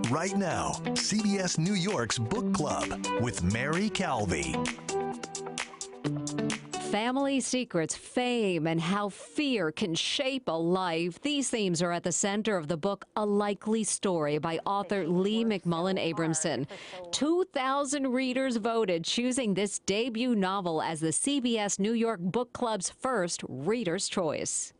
Right now, CBS New York's Book Club with Mary Calvi. Family secrets, fame, and how fear can shape a life. These themes are at the center of the book A Likely Story by author Leigh McMullan Abramson. 2,000 readers voted, choosing this debut novel as the CBS New York Book Club's first Reader's Choice.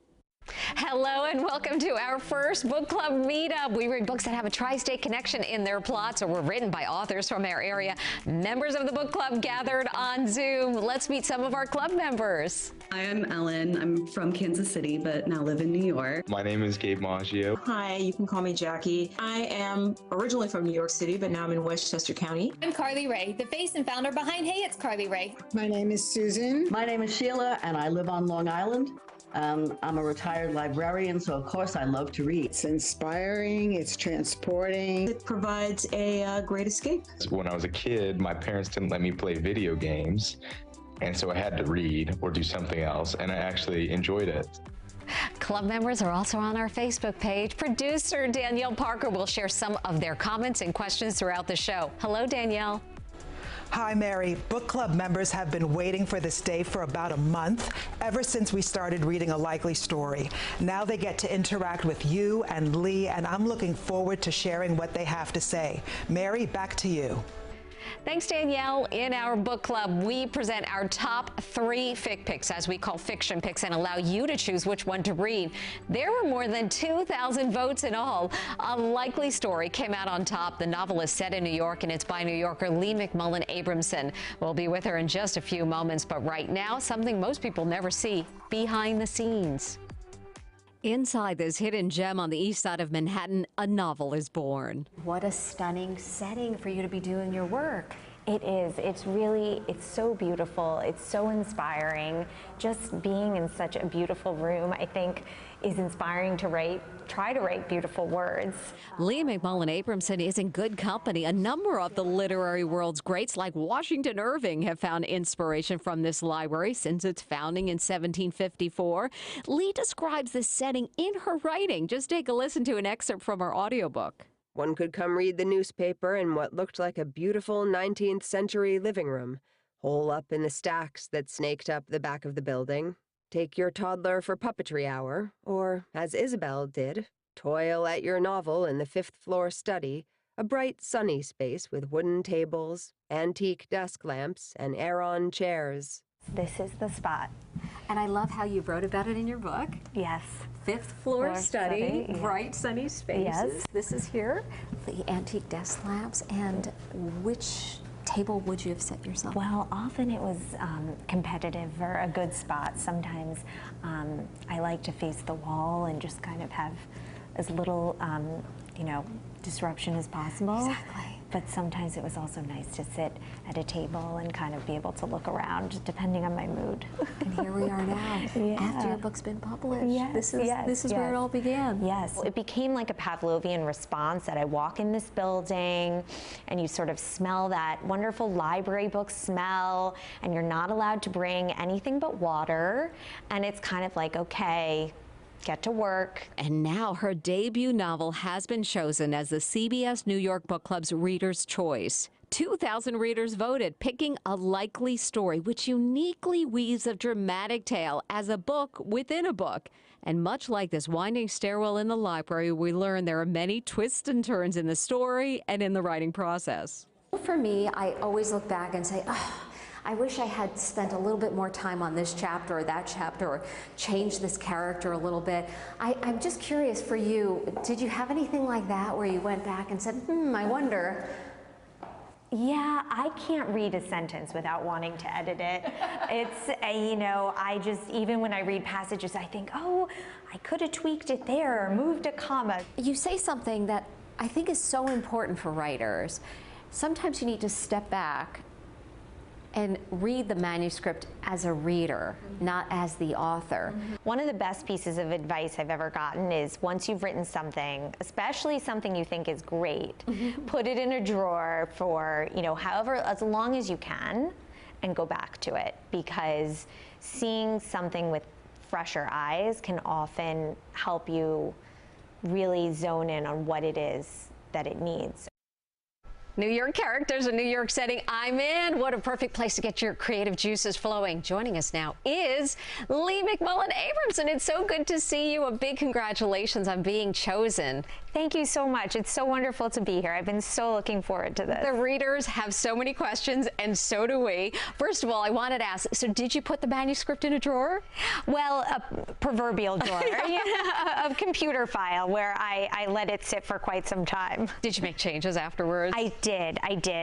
Hello and welcome to our first book club meetup. We read books that have a tri-state connection in their plots or were written by authors from our area. Members of the book club gathered on Zoom. Let's meet some of our club members. Hi, I'm Ellen. I'm from Kansas City, but now live in New York. My name is Gabe Maggio. Hi, you can call me Jackie. I am originally from New York City, but now I'm in Westchester County. I'm Carly Ray, the face and founder behind Hey, It's Carly Ray. My name is Susan. My name is Sheila, and I live on Long Island. I'm a retired librarian, so of course I love to read. It's inspiring, it's transporting. It provides a great escape. When I was a kid, my parents didn't let me play video games, and so I had to read or do something else, and I actually enjoyed it. Club members are also on our Facebook page. Producer Danielle Parker will share some of their comments and questions throughout the show. Hello, Danielle. Hi, Mary. Book club members have been waiting for this day for about a month, ever since we started reading A Likely Story. Now they get to interact with you and Leigh, and I'm looking forward to sharing what they have to say. Mary, back to you. Thanks, Danielle. In our book club, we present our top 3 fic picks, as we call fiction picks, and allow you to choose which one to read. There were more than 2,000 votes in all. A Likely Story came out on top. The novel is set in New York, and it's by New Yorker Leigh McMullan Abramson. We'll be with her in just a few moments, but right now, something most people never see, behind the scenes. Inside this hidden gem on the east side of Manhattan, a novel is born. What a stunning setting for you to be doing your work. It is. It's so beautiful. It's so inspiring. Just being in such a beautiful room, I think, is inspiring to try to write beautiful words. Leigh McMullan Abramson is in good company. A number of the literary world's greats, like Washington Irving, have found inspiration from this library since its founding in 1754. Leigh describes this setting in her writing. Just take a listen to an excerpt from her audiobook. One could come read the newspaper in what looked like a beautiful 19th century living room, hole up in the stacks that snaked up the back of the building. Take your toddler for puppetry hour, or, as Isabel did, toil at your novel in the 5th floor study, a bright, sunny space with wooden tables, antique desk lamps, and air-on chairs. This is the spot. And I love how you wrote about it in your book. Yes. 5th floor study, yeah. Bright, sunny spaces. Yes. This is here. The antique desk lamps. And which table would you have set yourself? Well, often it was competitive or a good spot. Sometimes I like to face the wall and just kind of have as little, disruption as possible. Exactly. But sometimes it was also nice to sit at a table and kind of be able to look around, depending on my mood. And here we are now, yeah. after your book's been published. Yes, this is where it all began. Yes. It became like a Pavlovian response that I walk in this building and you sort of smell that wonderful library book smell, and you're not allowed to bring anything but water. And it's kind of like, okay, get to work. And now her debut novel has been chosen as the CBS New York Book Club's Reader's Choice. 2,000 readers voted, picking A Likely Story, which uniquely weaves a dramatic tale as a book within a book. And much like this winding stairwell in the library, we learn there are many twists and turns in the story and in the writing process. For me, I always look back and say, I wish I had spent a little bit more time on this chapter or that chapter, or changed this character a little bit. I'm just curious for you, did you have anything like that where you went back and said, I wonder? Yeah, I can't read a sentence without wanting to edit it. It's, I just, even when I read passages, I think, oh, I could have tweaked it there or moved a comma. You say something that I think is so important for writers. Sometimes you need to step back and read the manuscript as a reader, not as the author. One of the best pieces of advice I've ever gotten is, once you've written something, especially something you think is great, put it in a drawer for, however, as long as you can, and go back to it, because seeing something with fresher eyes can often help you really zone in on what it is that it needs. New York characters, a New York setting. I'm in. What a perfect place to get your creative juices flowing. Joining us now is Leigh McMullan Abramson. It's so good to see you. A big congratulations on being chosen. Thank you so much. It's so wonderful to be here. I've been so looking forward to this. The readers have so many questions, and so do we. First of all, I wanted to ask, so did you put the manuscript in a drawer? Well, a proverbial drawer, a computer file where I let it sit for quite some time. Did you make changes afterwards? I did.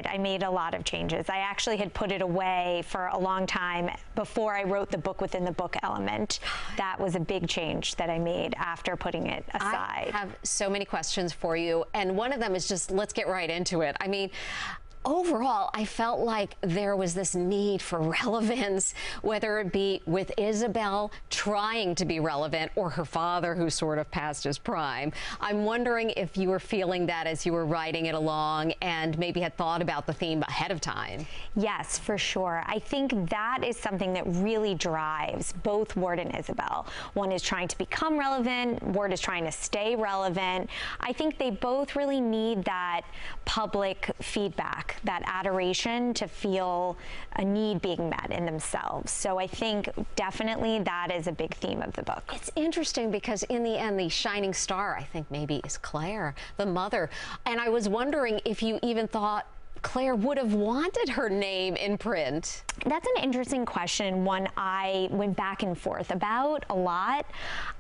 I made a lot of changes. I actually had put it away for a long time before I wrote the book within the book element. That was a big change that I made after putting it aside. I have so many questions for you, and one of them is just, let's get right into it. I mean, overall, I felt like there was this need for relevance, whether it be with Isabel trying to be relevant or her father who sort of passed his prime. I'm wondering if you were feeling that as you were writing it along and maybe had thought about the theme ahead of time. Yes, for sure. I think that is something that really drives both Ward and Isabel. One is trying to become relevant, Ward is trying to stay relevant. I think they both really need that public feedback, that adoration to feel a need being met in themselves. So I think definitely that is a big theme of the book. It's interesting because in the end, the shining star, I think maybe, is Claire, the mother. And I was wondering if you even thought Claire would have wanted her name in print. That's an interesting question, one I went back and forth about a lot.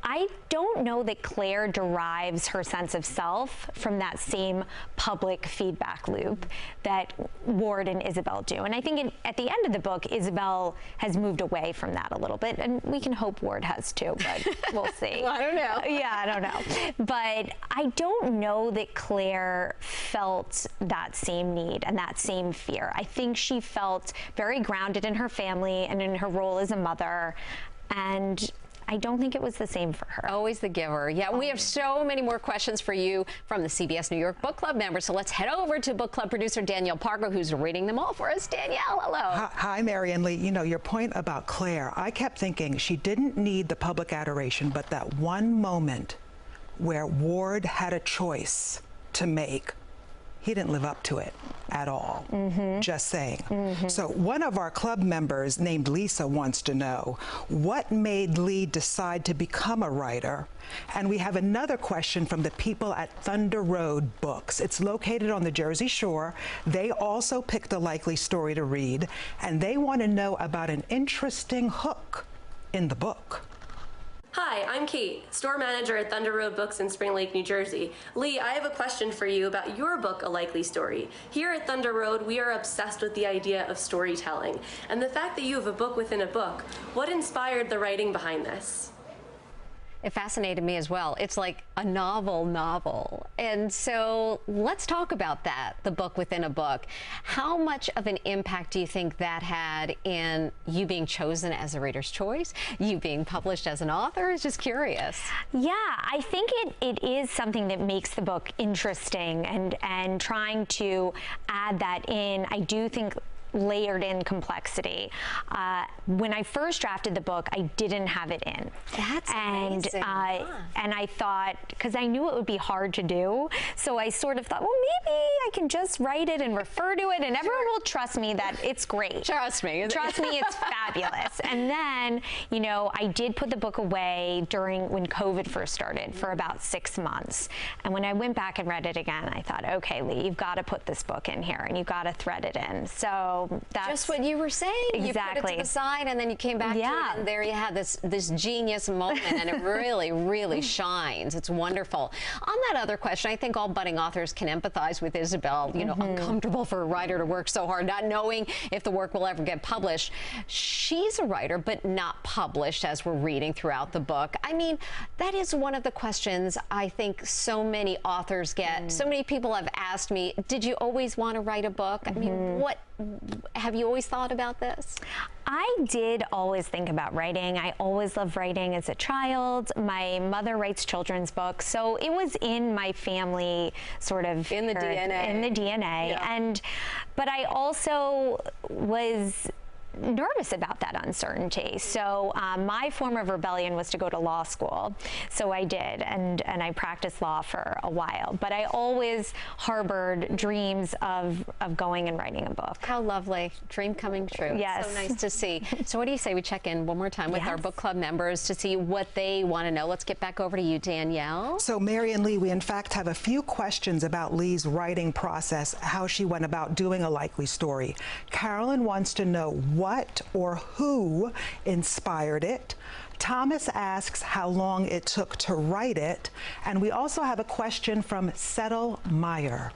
I don't know that Claire derives her sense of self from that same public feedback loop that Ward and Isabel do. And I think at the end of the book, Isabel has moved away from that a little bit, and we can hope Ward has too, but we'll see. I don't know. Yeah, I don't know. But I don't know that Claire felt that same need and that same fear. I think she felt very grounded in her family and in her role as a mother, and I don't think it was the same for her. Always the giver. Yeah, we have so many more questions for you from the CBS New York Book Club members. So let's head over to book club producer Danielle Parker, who's reading them all for us. Danielle, hello. Hi, Mary and Leigh. You know, your point about Claire, I kept thinking she didn't need the public adoration, but that one moment where Ward had a choice to make, he didn't live up to it at all. Just saying. So one of our club members named Lisa wants to know, what made Leigh decide to become a writer? And we have another question from the people at Thunder Road Books. It's located on the Jersey Shore. They also picked a likely story to read, and they want to know about an interesting hook in the book. Hi, I'm Kate, store manager at Thunder Road Books in Spring Lake, New Jersey. Leigh, I have a question for you about your book, A Likely Story. Here at Thunder Road, we are obsessed with the idea of storytelling. And the fact that you have a book within a book, what inspired the writing behind this? It fascinated me as well. It's like a novel. And so let's talk about that, the book within a book. How much of an impact do you think that had in you being chosen as a reader's choice, you being published as an author? It's just curious. Yeah, I think it is something that makes the book interesting, and trying to add that in, I do think, layered in complexity. When I first drafted the book, I didn't have it in. That's amazing. And I thought, because I knew it would be hard to do, so I sort of thought, well, maybe I can just write it and refer to it, and everyone will trust me that it's great. Trust me, it's fabulous. And then, you know, I did put the book away when COVID first started for about 6 months. And when I went back and read it again, I thought, okay, Leigh, you've got to put this book in here, and you've got to thread it in. So that's just what you were saying. Exactly. You put it to the side, and then you came back to it, and there you had this genius moment, and it really shines. It's wonderful. On that other question, I think all budding authors can empathize with Isabel. You know, uncomfortable for a writer to work so hard, not knowing if the work will ever get published. She's a writer, but not published, as we're reading throughout the book. I mean, that is one of the questions I think so many authors get. So many people have asked me, did you always want to write a book? I mean, what have you always thought about this? I did always think about writing. I always loved writing as a child. My mother writes children's books, so it was in my family, sort of in the DNA. Yeah. But I also was nervous about that uncertainty. So my form of rebellion was to go to law school. So I did, and I practiced law for a while. But I always harbored dreams of going and writing a book. How lovely. Dream coming true. Yes. So nice to see. So what do you say we check in one more time with our book club members to see what they want to know? Let's get back over to you, Danielle. So Mary and Leigh, we in fact have a few questions about Leigh's writing process, how she went about doing a likely story. Carolyn wants to know what or who inspired it. Thomas asks how long it took to write it. And we also have a question from Settle Meyer.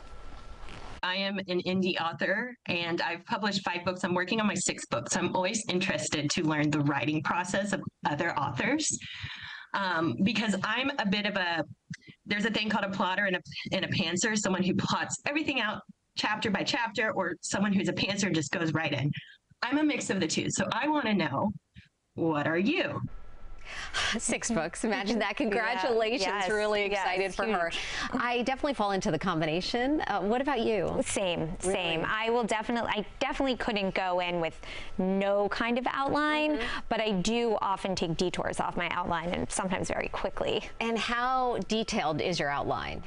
I am an indie author and I've published 5 books. I'm working on my 6th book. So I'm always interested to learn the writing process of other authors because I'm a bit of there's a thing called a plotter and a pantser, someone who plots everything out chapter by chapter, or someone who's a pantser and just goes right in. I'm a mix of the two. So I want to know, what are you? 6 books. Imagine that. Congratulations. Yes. Really excited for her. I definitely fall into the combination. What about you? Same. Really? I definitely couldn't go in with no kind of outline, but I do often take detours off my outline, and sometimes very quickly. And how detailed is your outline?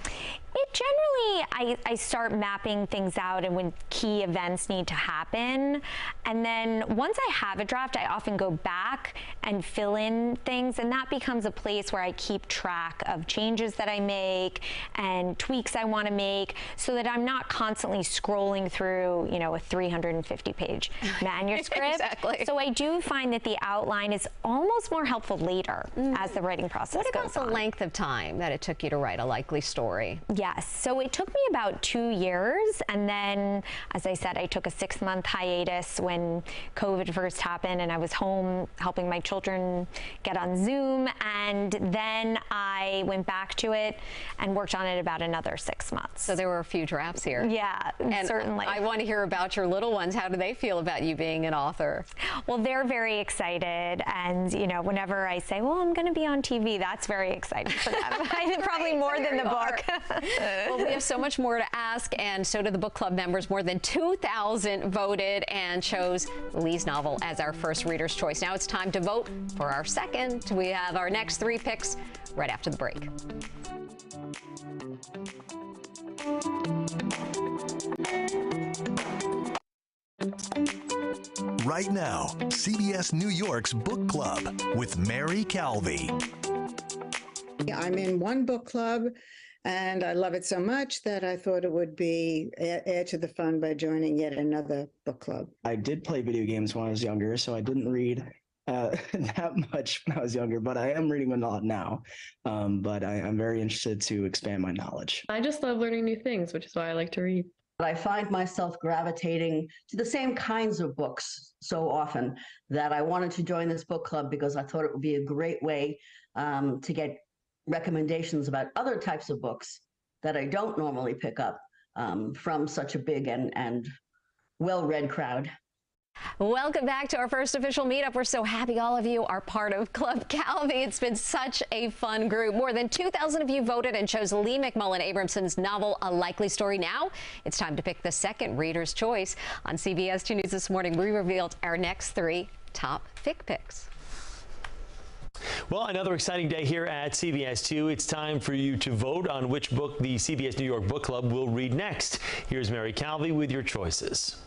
It generally, I start mapping things out and when key events need to happen. And then once I have a draft, I often go back and fill in things. And that becomes a place where I keep track of changes that I make and tweaks I want to make so that I'm not constantly scrolling through, you know, a 350-page manuscript. Exactly. So I do find that the outline is almost more helpful later as the writing process goes on. What about the length of time that it took you to write a likely story? Yes, so it took me about 2 years, and then, as I said, I took a 6-month hiatus when COVID first happened, and I was home helping my children get on Zoom, and then I went back to it and worked on it about another 6 months. So there were a few drafts here. Yeah, and certainly. I want to hear about your little ones. How do they feel about you being an author? Well, they're very excited, and you know, whenever I say, well, I'm going to be on TV, that's very exciting for them. Probably more than the book. Well, we have so much more to ask, and so do the book club members. More than 2,000 voted and chose Leigh's novel as our first reader's choice. Now it's time to vote for our second. We have our next 3 picks right after the break. Right now, CBS New York's Book Club with Mary Calvi. I'm in one book club, and I love it so much that I thought it would be add to the fun by joining yet another book club. I did play video games when I was younger, so I didn't read that much when I was younger, but I am reading a lot now. But I'm very interested to expand my knowledge. I just love learning new things, which is why I like to read. I find myself gravitating to the same kinds of books so often that I wanted to join this book club because I thought it would be a great way to get recommendations about other types of books that I don't normally pick up from such a big and well-read crowd. Welcome back to our first official meetup. We're so happy all of you are part of Club Calvi. It's been such a fun group. More than 2,000 of you voted and chose Leigh McMullan Abramson's novel, A Likely Story. Now it's time to pick the second reader's choice. On CBS 2 News this morning, we revealed our next 3 top fic picks. Well, another exciting day here at CBS 2. It's time for you to vote on which book the CBS New York Book Club will read next. Here's Mary Calvi with your choices.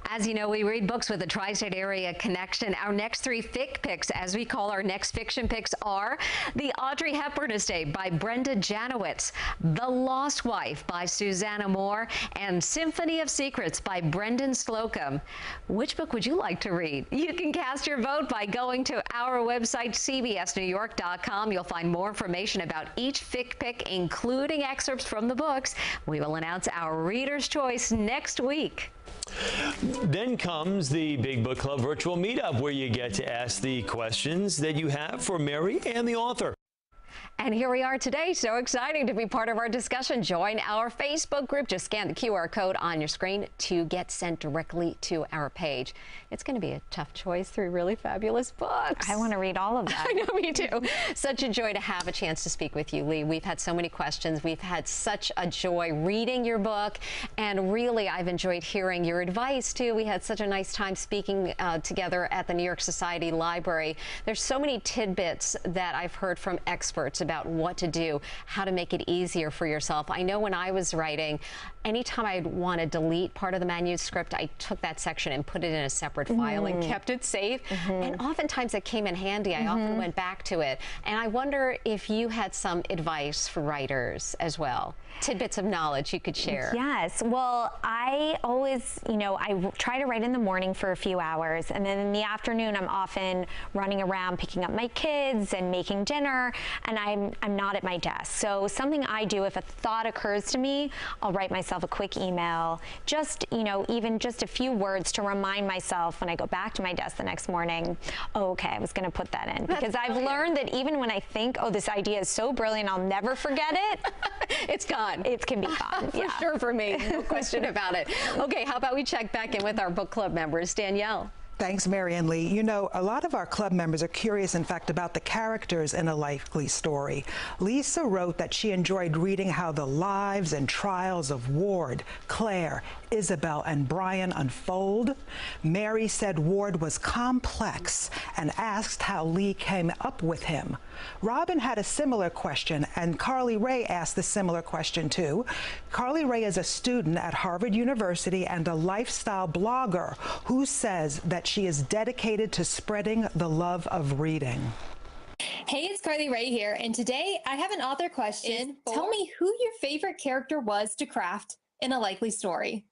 As you know, we read books with a tri-state area connection. Our next 3 fic picks, as we call our next fiction picks, are The Audrey Hepburn Estate by Brenda Janowitz, The Lost Wife by Susanna Moore, and Symphony of Secrets by Brendan Slocum. Which book would you like to read? You can cast your vote by going to our website, cbsnewyork.com. You'll find more information about each fic pick, including excerpts from the books. We will announce our reader's choice next week. Then comes the Big Book Club virtual meetup, where you get to ask the questions that you have for Mary and the author. And here we are today. So exciting to be part of our discussion. Join our Facebook group. Just scan the QR code on your screen to get sent directly to our page. It's going to be a tough choice. 3 really fabulous books. I want to read all of that. I know, me too. Such a joy to have a chance to speak with you, Leigh. We've had so many questions. We've had such a joy reading your book, and really I've enjoyed hearing your advice too. We had such a nice time speaking together at the New York Society Library. There's so many tidbits that I've heard from experts about what to do, how to make it easier for yourself. I know when I was writing, anytime I'd want to delete part of the manuscript, I took that section and put it in a separate file and kept it safe. And oftentimes it came in handy. I often went back to it. And I wonder if you had some advice for writers as well. Tidbits of knowledge you could share. Yes. Well, I always, I try to write in the morning for a few hours, and then in the afternoon I'm often running around picking up my kids and making dinner, and I'm not at my desk. So something I do, if a thought occurs to me, I'll write myself a quick email, just, even just a few words to remind myself when I go back to my desk the next morning, oh, okay, I was going to put that in. Because I've learned that even when I think, oh, this idea is so brilliant, I'll never forget it, it's gone. It can be gone. For sure, for me, no question about it. Okay, how about we check back in with our book club members? Danielle. Thanks, Mary and Leigh. You know, a lot of our club members are curious, in fact, about the characters in A Likely Story. Lisa wrote that she enjoyed reading how the lives and trials of Ward, Claire, Isabel, and Brian unfold. Mary said Ward was complex and asked how Leigh came up with him. Robin had a similar question, and Carly Ray asked a similar question, too. Carly Ray is a student at Harvard University and a lifestyle blogger who says that she is dedicated to spreading the love of reading. Hey, it's Carly Ray here, and today I have an author question. Tell me who your favorite character was to craft in A Likely Story.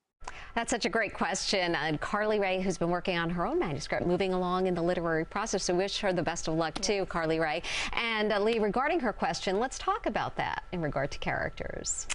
That's such a great question. And Carly Ray, who's been working on her own manuscript, moving along in the literary process. So wish her the best of luck too, Carly Ray. And Leigh, regarding her question, let's talk about that in regard to characters.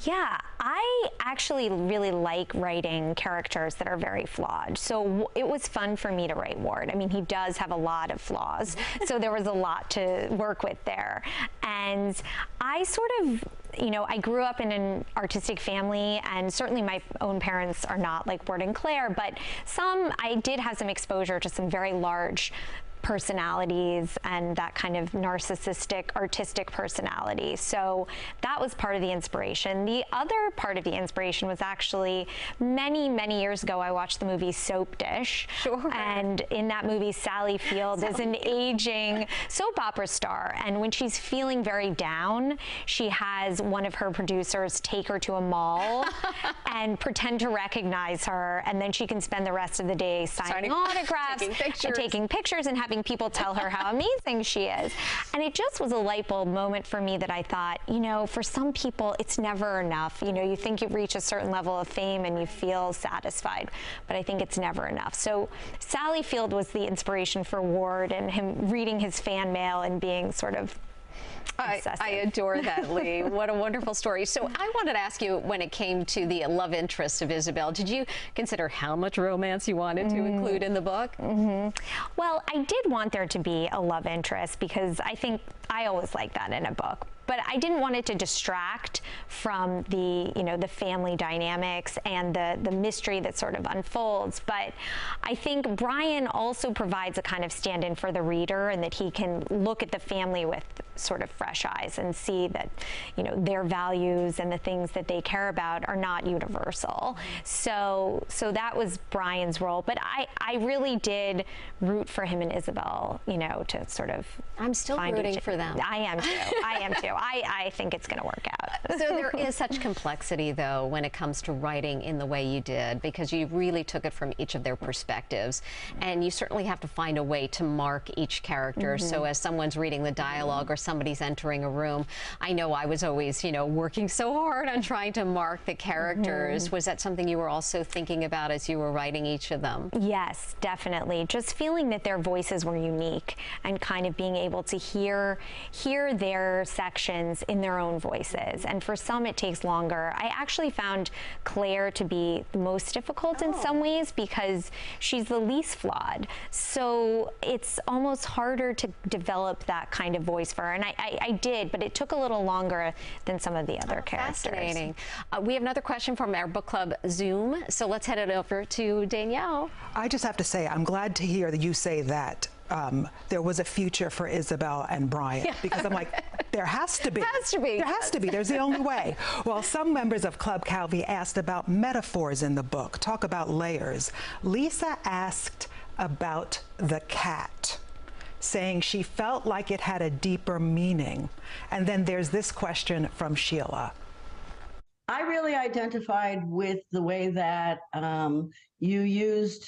Yeah, I actually really like writing characters that are very flawed. So it was fun for me to write Ward. I mean, he does have a lot of flaws, so there was a lot to work with there. And I sort of, I grew up in an artistic family, and certainly my own parents are not like Ward and Claire, but I did have some exposure to some very large personalities and that kind of narcissistic artistic personality. So that was part of the inspiration. The other part of the inspiration was actually many years ago I watched the movie Soap Dish. Sure. And in that movie Sally Field is an aging soap opera star, and when she's feeling very down, she has one of her producers take her to a mall and pretend to recognize her, and then she can spend the rest of the day signing autographs, taking pictures and having people tell her how amazing she is. And it just was a light bulb moment for me that I thought, for some people it's never enough. You think you've reached a certain level of fame and you feel satisfied, but I think it's never enough. So Sally Field was the inspiration for Ward, and him reading his fan mail and being sort of I adore that, Leigh. What a wonderful story. So I wanted to ask you, when it came to the love interest of Isabel, did you consider how much romance you wanted to include in the book? Well, I did want there to be a love interest, because I think I always like that in a book. But I didn't want it to distract from the, the family dynamics and the mystery that sort of unfolds. But I think Brian also provides a kind of stand-in for the reader, and that he can look at the family with sort of fresh eyes and see that, their values and the things that they care about are not universal. So that was Brian's role. But I really did root for him and Isabel, to sort of I'm still rooting for them. I am too. I am too. I think it's going to work out. So there is such complexity, though, when it comes to writing in the way you did, because you really took it from each of their perspectives, and you certainly have to find a way to mark each character. So as someone's reading the dialogue or somebody's entering a room, I know I was always, working so hard on trying to mark the characters. Was that something you were also thinking about as you were writing each of them? Yes, definitely. Just feeling that their voices were unique, and kind of being able to hear their section emotions in their own voices. And for some, it takes longer. I actually found Claire to be the most difficult in some ways because she's the least flawed. So it's almost harder to develop that kind of voice for her. And I did, but it took a little longer than some of the other characters. Fascinating. We have another question from our book club Zoom. So let's head it over to Danielle. I just have to say, I'm glad to hear that you say that there was a future for Isabel and Brian, because I'm like, there has to be. Has to be. There has to be. There's the only way. Well, some members of Club Calvi asked about metaphors in the book. Talk about layers. Lisa asked about the cat, saying she felt like it had a deeper meaning. And then there's this question from Sheila. I really identified with the way that you used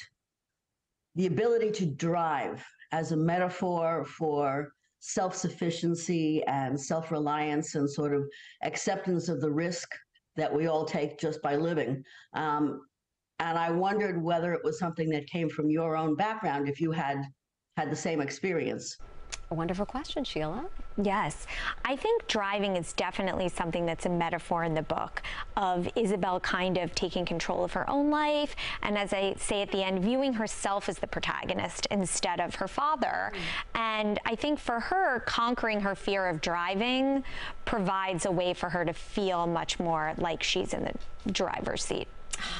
the ability to drive as a metaphor for self-sufficiency and self-reliance and sort of acceptance of the risk that we all take just by living. And I wondered whether it was something that came from your own background, if you had the same experience. A wonderful question, Sheila. Yes, I think driving is definitely something that's a metaphor in the book of Isabel kind of taking control of her own life, and as I say at the end, viewing herself as the protagonist instead of her father. And I think for her, conquering her fear of driving provides a way for her to feel much more like she's in the driver's seat.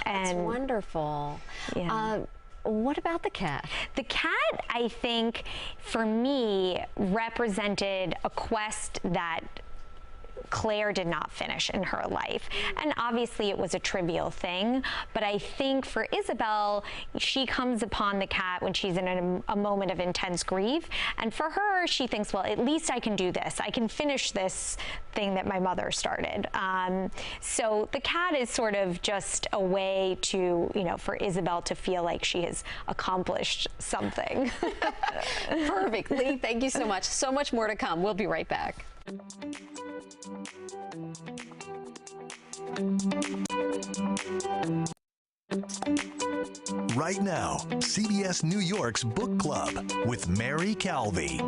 That's wonderful. Yeah. What about the cat? The cat, I think, for me, represented a quest that Claire did not finish in her life. And obviously it was a trivial thing, but I think for Isabel, she comes upon the cat when she's in a moment of intense grief. And for her, she thinks, well, at least I can do this. I can finish this thing that my mother started. So the cat is sort of just a way to, for Isabel to feel like she has accomplished something. Perfect. Leigh, thank you so much. So much more to come. We'll be right back. Right now, CBS New York's Book Club with Mary Calvi.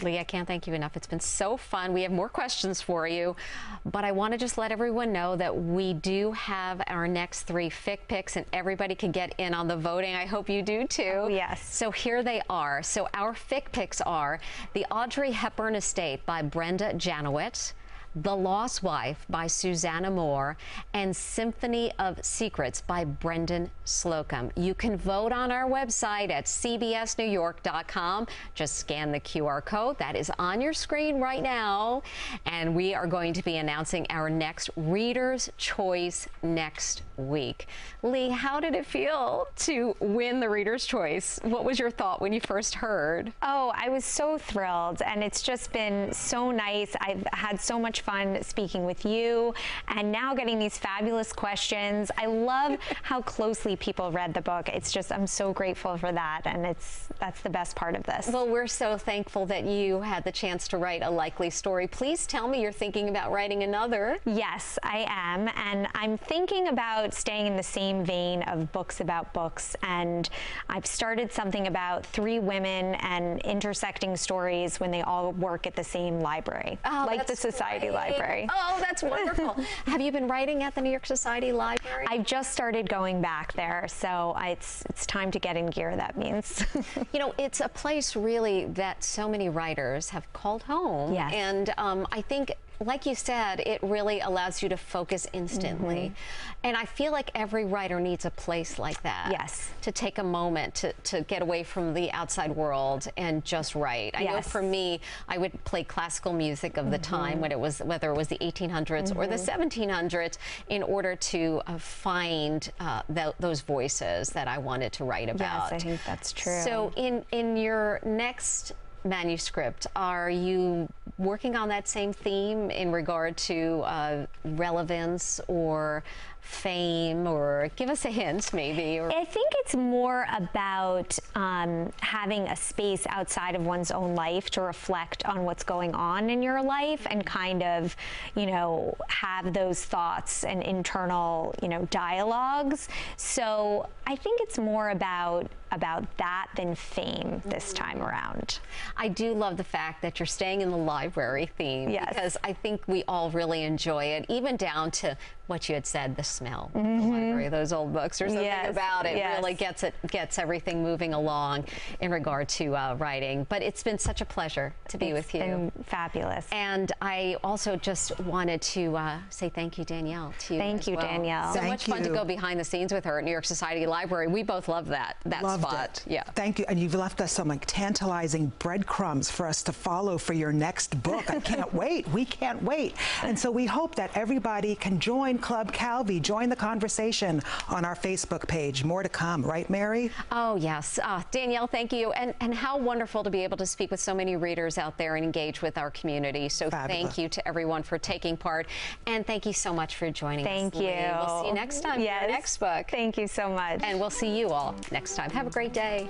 Leigh, I can't thank you enough. It's been so fun. We have more questions for you, but I want to just let everyone know that we do have our next 3 fic picks, and everybody can get in on the voting. I hope you do too. Oh, yes. So here they are. So our fic picks are The Audrey Hepburn Estate by Brenda Janowitz, The Lost Wife by Susanna Moore, and Symphony of Secrets by Brendan Slocum. You can vote on our website at cbsnewyork.com. Just scan the QR code that is on your screen right now, and we are going to be announcing our next Reader's Choice next week. Leigh, how did it feel to win the Reader's Choice? What was your thought when you first heard? Oh, I was so thrilled, and it's just been so nice. I've had so much fun speaking with you, and now getting these fabulous questions. I love how closely people read the book. It's just, I'm so grateful for that, and that's the best part of this. Well, we're so thankful that you had the chance to write a likely story. Please tell me you're thinking about writing another. Yes, I am, and I'm thinking about staying in the same vein of books about books, and I've started something about 3 women and intersecting stories when they all work at the same library, like the Society Library. Oh, that's wonderful. Have you been writing at the New York Society Library? I've just started going back there, so it's time to get in gear, that means. It's a place really that so many writers have called home. Yes. And I think, like you said, it really allows you to focus instantly. And I feel like every writer needs a place like that. Yes. To take a moment to get away from the outside world and just write. I know for me, I would play classical music of the time, when whether it was the 1800s or the 1700s, in order to find those voices that I wanted to write about. Yes, I think that's true. So in your next manuscript, are you working on that same theme in regard to relevance or fame, or give us a hint maybe? Or... I think it's more about having a space outside of one's own life to reflect on what's going on in your life and kind of, you know, have those thoughts and internal, you know, dialogues. So I think it's more about that than fame this time around. I do love the fact that you're staying in the library theme, because I think we all really enjoy it, even down to what you had said, the smell of the library, those old books. There's something about it really gets everything moving along in regard to writing. But it's been such a pleasure to be with you. It's been fabulous. And I also just wanted to say thank you, Danielle, to you. Thank you, Danielle. So much fun to go behind the scenes with her at New York Society Library. We both love that spot. Yeah. Thank you. And you've left us some like tantalizing breadcrumbs for us to follow for your next book. I can't wait. We can't wait. And so we hope that everybody can join Club Calvi, join the conversation on our Facebook page. More to come, right, Mary? Oh, yes. Danielle, thank you. And how wonderful to be able to speak with so many readers out there and engage with our community. So thank you to everyone for taking part. And thank you so much for joining us. Thank you. Leigh. We'll see you next time for our next book. Thank you so much. And we'll see you all next time. Have a great day.